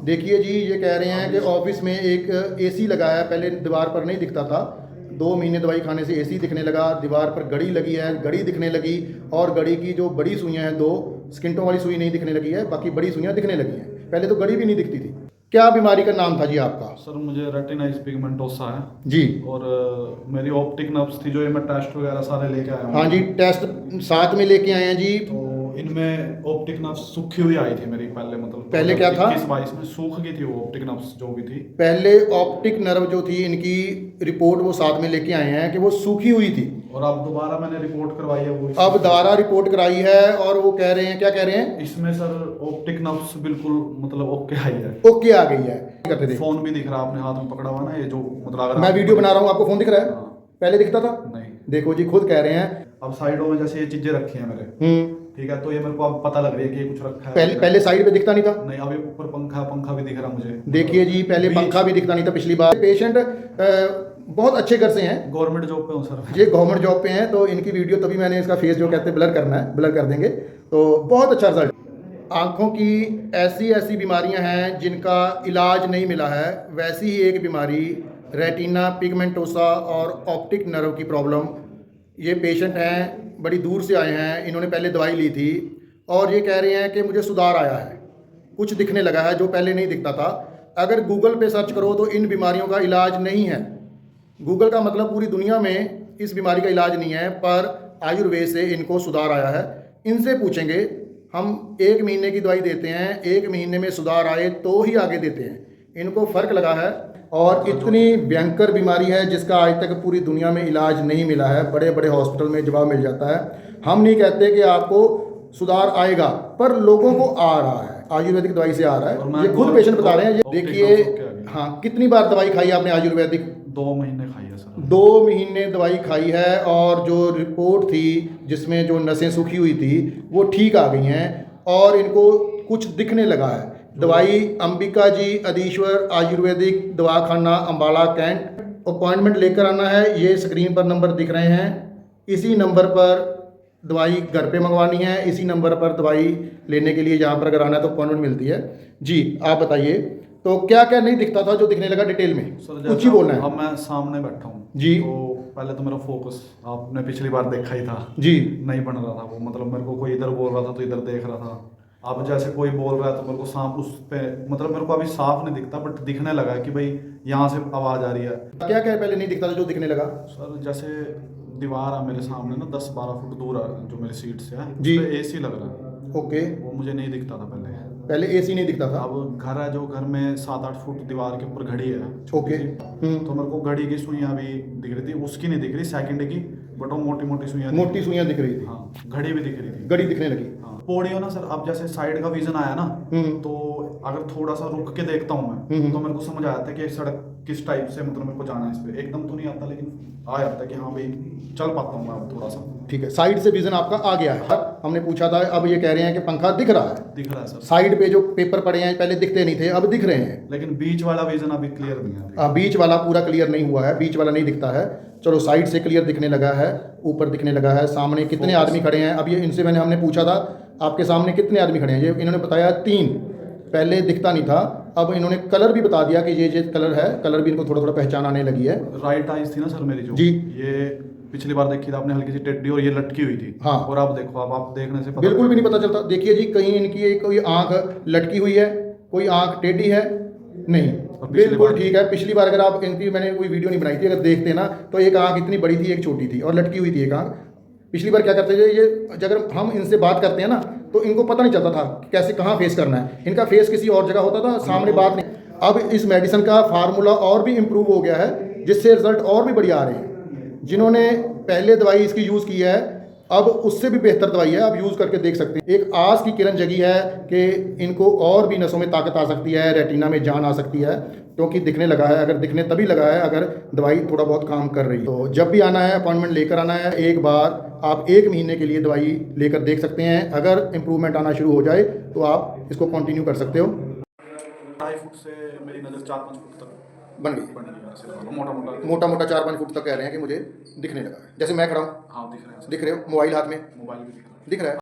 देखिए जी, ये कह रहे हैं कि ऑफिस में एक एसी लगा है, पहले दीवार पर नहीं दिखता था। 2 महीने दवाई खाने से एसी दिखने लगा, दीवार पर घड़ी लगी है, घड़ी दिखने लगी, और घड़ी की जो बड़ी सुइयां हैं, 2 स्किंटों वाली सुई नहीं दिखने लगी है, बाकी बड़ी सुइयां दिखने लगी हैं। पहले तो घड़ी भी नहीं दिखती थी। क्या बीमारी का नाम था जी आपका? सर मुझे रेटिनाइज पिगमेंटोसा है जी। और मेरी ऑप्टिक नर्व्स थी जो ये मैं टेस्ट वगैरह सारे लेके आया हूँ। हाँ जी, टेस्ट साथ में लेके आए हैं जी। तो इनमें ऑप्टिक नर्व्स सूखी हुई आई थी मेरी पहले, मतलब पहले क्या था? 21-22 में सूख गई थी वो ऑप्टिक नर्व्स जो भी थी। पहले ऑप्टिक नर्व जो थी, इनकी रिपोर्ट वो साथ में लेके आए हैं कि वो सूखी हुई थी। और अब दोबारा मैंने रिपोर्ट करवाई है वो अब दोबारा रिपोर्ट कराई है और वो कह रहे हैं, क्या कह रहे हैं? इसमें सर ऑप्टिक नर्व्स बिल्कुल मतलब ओके आई है। ओके आ गई है। करते थे। फोन भी दिख रहा है, आपने हाथ में पकड़ा हुआ ना, ये जो मतलब अगर मैं वीडियो बना रहा हूँ, आपको फोन दिख रहा है? हाँ। पहले दिखता था? नहीं। देखो जी, खुद कह रहे हैं। अब साइडों में जैसे ये चीजें रखी हैं मेरे, ठीक है, तो ये मेरे को अब पता लग रही है कि ये कुछ रखा है। पहले साइड पे दिखता नहीं था। नहीं, अभी ऊपर पंखा भी दिख रहा मुझे। देखिए जी, पहले पंखा भी दिखता नहीं था पिछली बार। पेशेंट बहुत अच्छे घर से हैं, गवर्नमेंट जॉब पे हूँ सर। ये गवर्नमेंट जॉब पे हैं, तो इनकी वीडियो तभी मैंने इसका फेस जो कहते हैं ब्लर करना है, ब्लर कर देंगे। तो बहुत अच्छा रिजल्ट। आँखों की ऐसी ऐसी बीमारियां हैं जिनका इलाज नहीं मिला है, वैसी ही एक बीमारी रेटिना पिगमेंटोसा और ऑप्टिक नर्व की प्रॉब्लम। ये पेशेंट हैं, बड़ी दूर से आए हैं, इन्होंने पहले दवाई ली थी और ये कह रहे हैं कि मुझे सुधार आया है, कुछ दिखने लगा है जो पहले नहीं दिखता था। अगर गूगल पे सर्च करो तो इन बीमारियों का इलाज नहीं है। गूगल का मतलब पूरी दुनिया में इस बीमारी का इलाज नहीं है, पर आयुर्वेद से इनको सुधार आया है। इनसे पूछेंगे, हम 1 महीने की दवाई देते हैं, 1 महीने में सुधार आए तो ही आगे देते हैं। इनको फ़र्क लगा है और इतनी भयंकर बीमारी है जिसका आज तक पूरी दुनिया में इलाज नहीं मिला है। बड़े बड़े हॉस्पिटल में जवाब मिल जाता है। हम नहीं कहते कि आपको सुधार आएगा, पर लोगों को आ रहा है, आयुर्वेदिक दवाई से आ रहा है। ये खुद पेशेंट बता रहे हैं। ये देखिए, हाँ, कितनी बार दवाई खाई आपने आयुर्वेदिक? 2 महीने खाई है सर। 2 महीने दवाई खाई है और जो रिपोर्ट थी जिसमें जो नसें सूखी हुई थी वो ठीक आ गई हैं और इनको कुछ दिखने लगा है। दवाई अंबिका जी अधीश्वर आयुर्वेदिक दवाखाना अम्बाला कैंट। अपॉइंटमेंट लेकर आना है। ये स्क्रीन पर नंबर दिख रहे हैं, इसी नंबर पर दवाई घर पे मंगवानी है, इसी नंबर पर दवाई लेने के लिए जहाँ पर अगर आना है तो अपॉइंटमेंट मिलती है जी। आप बताइए, तो क्या क्या नहीं दिखता था जो दिखने लगा डिटेल में? कुछ ही बोलना है। अब मैं सामने बैठा हूँ जी। तो पहले तो मेरा फोकस आपने पिछली बार देखा ही था जी, नहीं बन रहा था वो, मतलब मेरे को कोई इधर बोल रहा था तो इधर देख रहा था। अब जैसे कोई बोल रहा है तो मेरे को साफ उस पे, मतलब मेरे को अभी साफ नहीं दिखता बट दिखने लगा है कि भाई यहाँ से आवाज आ रही है। क्या क्या पहले नहीं दिखता था जो दिखने लगा? सर जैसे दीवार है मेरे सामने ना 10-12 फुट दूर जो मेरी सीट से है जी, एसी लग रहा है। ओके। वो मुझे नहीं दिखता था पहले। पहले एसी नहीं दिखता था। अब घर है जो घर में 7-8 फुट दीवार के ऊपर घड़ी है ओके। तो मेरे को घड़ी की सुइयां भी दिख रही थी, उसकी नहीं दिख रही सेकंड की, बट वो मोटी मोटी सुइयां मोटी सुइयां दिख रही थी। हाँ, घड़ी भी दिख रही थी, घड़ी दिखने लगी। हाँ। पोड़ियो ना सर, अब जैसे साइड का विजन आया ना, तो अगर थोड़ा सा रुक के देखता हूँ मैं तो मेरे को समझ आया था कि सड़क किस टाइप से, मतलब मेरे को जाना है इस पे। एकदम तो नहीं आता लेकिन आ जाता है कि हाँ भाई चल पाता हूँ मैं अब थोड़ा सा। ठीक है, साइड से विजन आपका आ गया है। हमने पूछा था, अब ये कह रहे हैं कि पंखा दिख रहा है। दिख रहा है सर। साइड पे जो पेपर पड़े हैं पहले दिखते नहीं थे, अब दिख रहे हैं। लेकिन बीच वाला विजन अभी क्लियर नहीं है। बीच वाला पूरा क्लियर नहीं हुआ है, बीच वाला नहीं दिखता है। चलो, साइड से क्लियर दिखने लगा है, ऊपर दिखने लगा है। सामने कितने आदमी खड़े हैं? अब ये इनसे हमने पूछा था आपके सामने कितने आदमी खड़े हैं, ये इन्होंने बताया 3। पहले दिखता नहीं था, अब इन्होंने कलर भी बता दिया कि ये कलर है। कलर भी इनको थोड़ा थोड़ा पहचान आने लगी है। राइट आइज थी ना सर मेरी जो जी, ये पिछली बार देखी था आपने, हल्की सी टेढ़ी और ये लटकी हुई थी। हाँ। और आप देखो, अब आप देखने से बिल्कुल भी नहीं पता चलता। देखिए जी, कहीं इनकी कोई आंख लटकी हुई है, कोई आंख टेढ़ी है, नहीं, बिल्कुल ठीक है। पिछली बार अगर आप इनकी, मैंने कोई वीडियो नहीं बनाई थी, अगर देखते ना तो एक आंख इतनी बड़ी थी, एक छोटी थी और लटकी हुई थी एक आंख। पिछली बार क्या करते थे ये, अगर हम इनसे बात करते हैं ना तो इनको पता नहीं चलता था कि कैसे कहाँ फेस करना है। इनका फेस किसी और जगह होता था, सामने बात नहीं। अब इस मेडिसिन का फार्मूला और भी इम्प्रूव हो गया है, जिससे रिजल्ट और भी बढ़िया आ रहे हैं। जिन्होंने पहले दवाई इसकी यूज़ की है, अब उससे भी बेहतर दवाई है, आप यूज़ करके देख सकते हैं। एक आस की किरण जगी है कि इनको और भी नसों में ताकत आ सकती है, रेटिना में जान आ सकती है, क्योंकि दिखने लगा है। अगर दिखने तभी लगा है अगर दवाई थोड़ा बहुत काम कर रही है। तो जब भी आना है, अपॉइंटमेंट लेकर आना है। एक बार आप 1 महीने के लिए दवाई लेकर देख सकते हैं। अगर इम्प्रूवमेंट आना शुरू हो जाए तो आप इसको कंटिन्यू कर सकते हो। 2.5 फुट से मेरी नज़र 4-5 फुट तक बन गई। मोटा मोटा मोटा 4-5 फुट तक कह रहे हैं कि मुझे दिखने लगा है। जैसे मैं खड़ा हूँ, हाँ दिख रहा है, दिख रहे हो? मोबाइल हाथ में मोबाइल भी दिख रहा है। दिख रहा है।